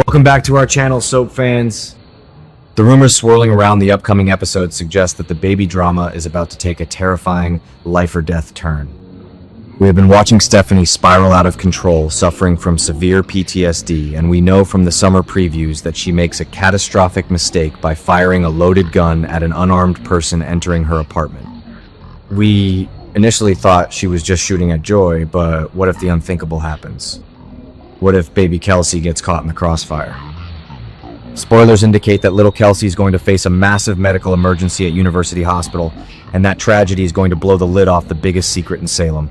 Welcome back to our channel, Soap fans. The rumors swirling around the upcoming episode suggest that the baby drama is about to take a terrifying life or death turn. We have been watching Stephanie spiral out of control, suffering from severe PTSD, and we know from the summer previews that she makes a catastrophic mistake by firing a loaded gun at an unarmed person entering her apartment. We initially thought she was just shooting at Joy, but what if the unthinkable happens? What if baby Kelsey gets caught in the crossfire? Spoilers indicate that little Kelsey is going to face a massive medical emergency at University Hospital, and that tragedy is going to blow the lid off the biggest secret in Salem.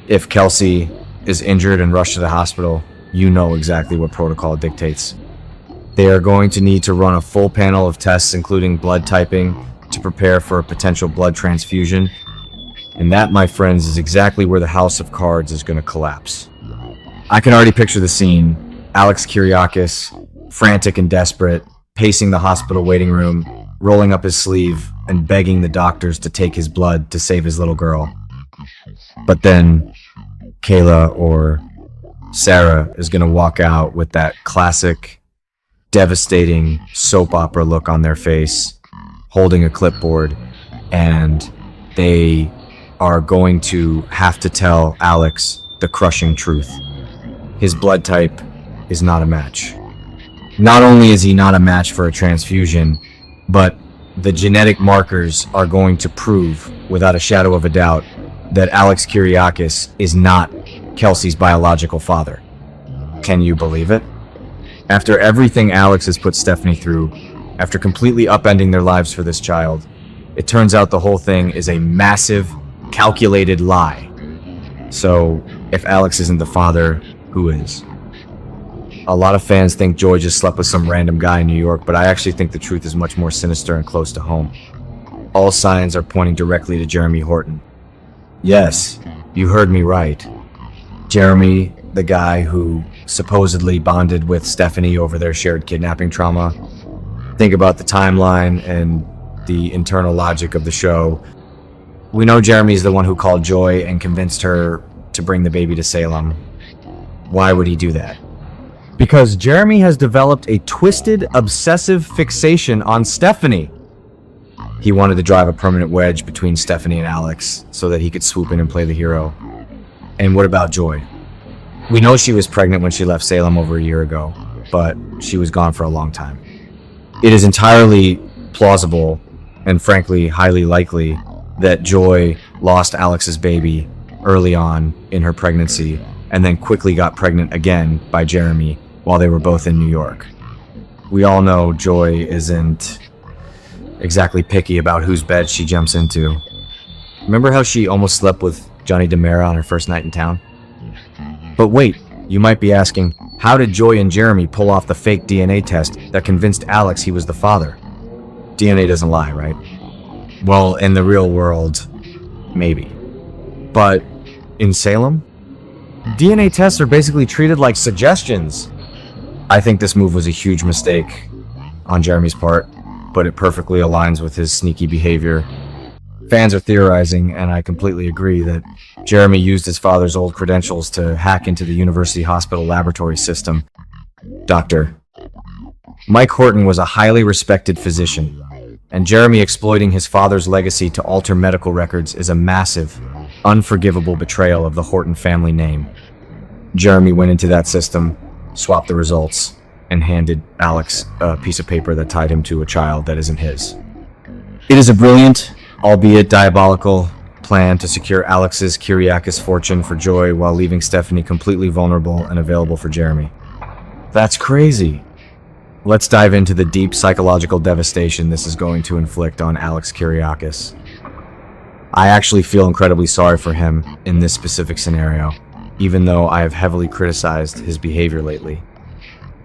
If Kelsey is injured and rushed to the hospital, you know exactly what protocol dictates. They are going to need to run a full panel of tests, including blood typing, to prepare for a potential blood transfusion. And that, my friends, is exactly where the house of cards is going to collapse. I can already picture the scene. Alex Kiriakis, frantic and desperate, pacing the hospital waiting room, rolling up his sleeve, and begging the doctors to take his blood to save his little girl. But then Kayla or Sarah is going to walk out with that classic, devastating soap opera look on their face, holding a clipboard, and they are going to have to tell Alex the crushing truth. His blood type is not a match. Not only is he not a match for a transfusion, but the genetic markers are going to prove, without a shadow of a doubt, that Alex Kiriakis is not Kelsey's biological father. Can you believe it? After everything Alex has put Stephanie through, after completely upending their lives for this child, it turns out the whole thing is a massive, calculated lie. So, if Alex isn't the father, who is? A lot of fans think Joy just slept with some random guy in New York, but I actually think the truth is much more sinister and close to home. All signs are pointing directly to Jeremy Horton. Yes, you heard me right. Jeremy, the guy who supposedly bonded with Stephanie over their shared kidnapping trauma. Think about the timeline and the internal logic of the show. We know Jeremy's the one who called Joy and convinced her to bring the baby to Salem. Why would he do that? Because Jeremy has developed a twisted, obsessive fixation on Stephanie. He wanted to drive a permanent wedge between Stephanie and Alex so that he could swoop in and play the hero. And what about Joy? We know she was pregnant when she left Salem over a year ago, but she was gone for a long time. It is entirely plausible, and frankly highly likely, that Joy lost Alex's baby early on in her pregnancy and then quickly got pregnant again by Jeremy while they were both in New York. We all know Joy isn't exactly picky about whose bed she jumps into. Remember how she almost slept with Johnny DeMera on her first night in town? But wait, you might be asking, how did Joy and Jeremy pull off the fake DNA test that convinced Alex he was the father? DNA doesn't lie, right? Well, in the real world, maybe. But in Salem, DNA tests are basically treated like suggestions. I think this move was a huge mistake on Jeremy's part, but it perfectly aligns with his sneaky behavior. Fans are theorizing, and I completely agree, that Jeremy used his father's old credentials to hack into the University Hospital laboratory system. Dr. Mike Horton was a highly respected physician, and Jeremy exploiting his father's legacy to alter medical records is a massive, unforgivable betrayal of the Horton family name. Jeremy went into that system, swapped the results, and handed Alex a piece of paper that tied him to a child that isn't his. It is a brilliant, albeit diabolical, plan to secure Alex's Kiriakis fortune for Joy while leaving Stephanie completely vulnerable and available for Jeremy. That's crazy. Let's dive into the deep psychological devastation this is going to inflict on Alex Kiriakis. I actually feel incredibly sorry for him in this specific scenario, even though I have heavily criticized his behavior lately.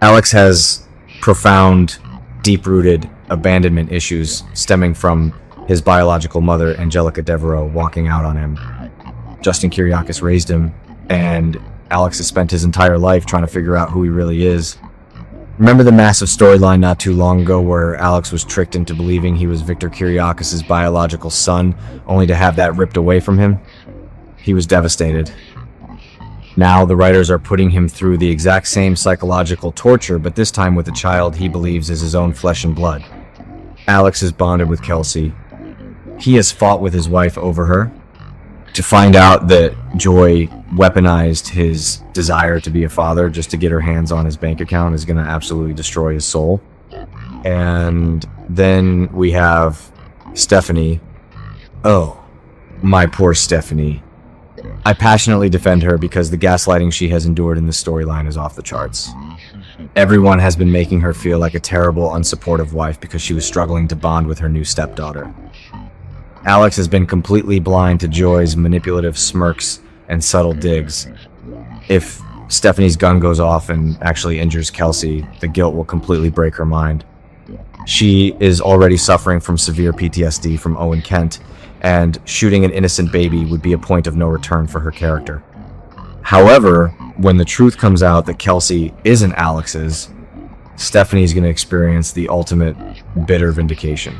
Alex has profound, deep-rooted abandonment issues stemming from his biological mother, Angelica Devereaux, walking out on him. Justin Kiriakis raised him, and Alex has spent his entire life trying to figure out who he really is. Remember the massive storyline not too long ago where Alex was tricked into believing he was Victor Kiriakis' biological son, only to have that ripped away from him? He was devastated. Now the writers are putting him through the exact same psychological torture, but this time with a child he believes is his own flesh and blood. Alex is bonded with Kelsey. He has fought with his wife over her. To find out that Joy weaponized his desire to be a father just to get her hands on his bank account is going to absolutely destroy his soul. And then we have Stephanie. Oh, my poor Stephanie. I passionately defend her because the gaslighting she has endured in this storyline is off the charts. Everyone has been making her feel like a terrible, unsupportive wife because she was struggling to bond with her new stepdaughter. Alex has been completely blind to Joy's manipulative smirks and subtle digs. If Stephanie's gun goes off and actually injures Kelsey, the guilt will completely break her mind. She is already suffering from severe PTSD from Owen Kent, and shooting an innocent baby would be a point of no return for her character. However, when the truth comes out that Kelsey isn't Alex's, Stephanie's going to experience the ultimate bitter vindication.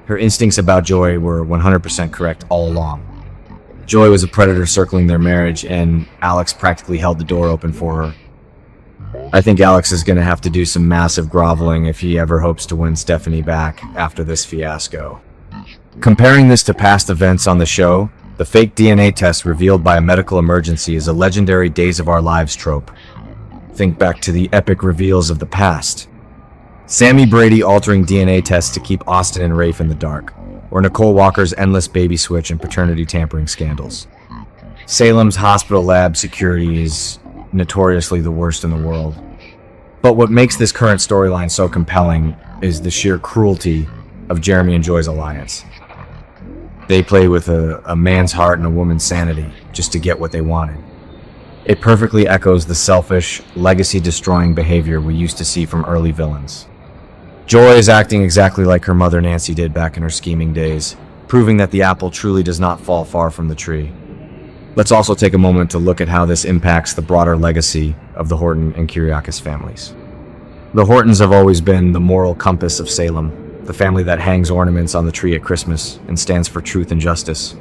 Her instincts about Joy were 100% correct all along. Joy was a predator circling their marriage, and Alex practically held the door open for her. I think Alex is going to have to do some massive groveling if he ever hopes to win Stephanie back after this fiasco. Comparing this to past events on the show, the fake DNA test revealed by a medical emergency is a legendary Days of Our Lives trope. Think back to the epic reveals of the past. Sammy Brady altering DNA tests to keep Austin and Rafe in the dark, or Nicole Walker's endless baby switch and paternity tampering scandals. Salem's hospital lab security is notoriously the worst in the world. But what makes this current storyline so compelling is the sheer cruelty of Jeremy and Joy's alliance. They play with a man's heart and a woman's sanity just to get what they wanted. It perfectly echoes the selfish, legacy-destroying behavior we used to see from early villains. Joy is acting exactly like her mother Nancy did back in her scheming days, proving that the apple truly does not fall far from the tree. Let's also take a moment to look at how this impacts the broader legacy of the Horton and Kiriakis families. The Hortons have always been the moral compass of Salem, the family that hangs ornaments on the tree at Christmas and stands for truth and justice.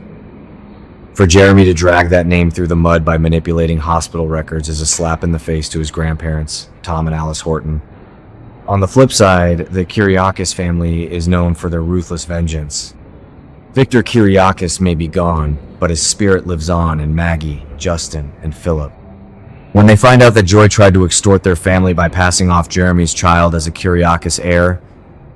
For Jeremy to drag that name through the mud by manipulating hospital records is a slap in the face to his grandparents, Tom and Alice Horton. On the flip side, the Kiriakis family is known for their ruthless vengeance. Victor Kiriakis may be gone, but his spirit lives on in Maggie, Justin, and Philip. When they find out that Joy tried to extort their family by passing off Jeremy's child as a Kiriakis heir,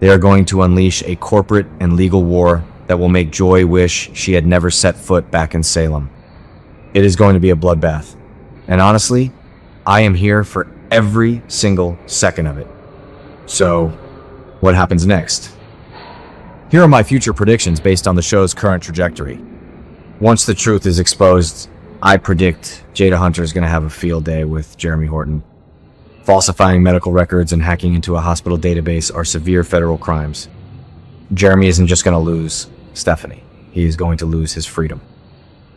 they are going to unleash a corporate and legal war that will make Joy wish she had never set foot back in Salem. It is going to be a bloodbath. And honestly, I am here for every single second of it. So, what happens next? Here are my future predictions based on the show's current trajectory. Once the truth is exposed, I predict Jada Hunter is going to have a field day with Jeremy Horton. Falsifying medical records and hacking into a hospital database are severe federal crimes. Jeremy isn't just going to lose Stephanie. He is going to lose his freedom.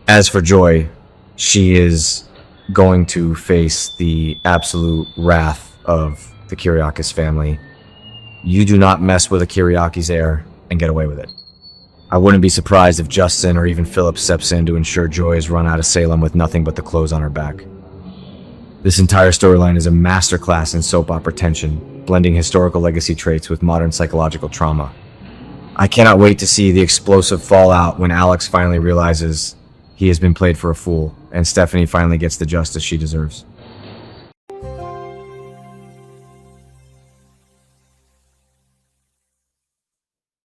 As for Joy, she is going to face the absolute wrath of the Kiriakis family. You do not mess with a Kiriakis heir and get away with it. I wouldn't be surprised if Justin or even Philip steps in to ensure Joy is run out of Salem with nothing but the clothes on her back. This entire storyline is a masterclass in soap opera tension, blending historical legacy traits with modern psychological trauma. I cannot wait to see the explosive fallout when Alex finally realizes he has been played for a fool and Stephanie finally gets the justice she deserves.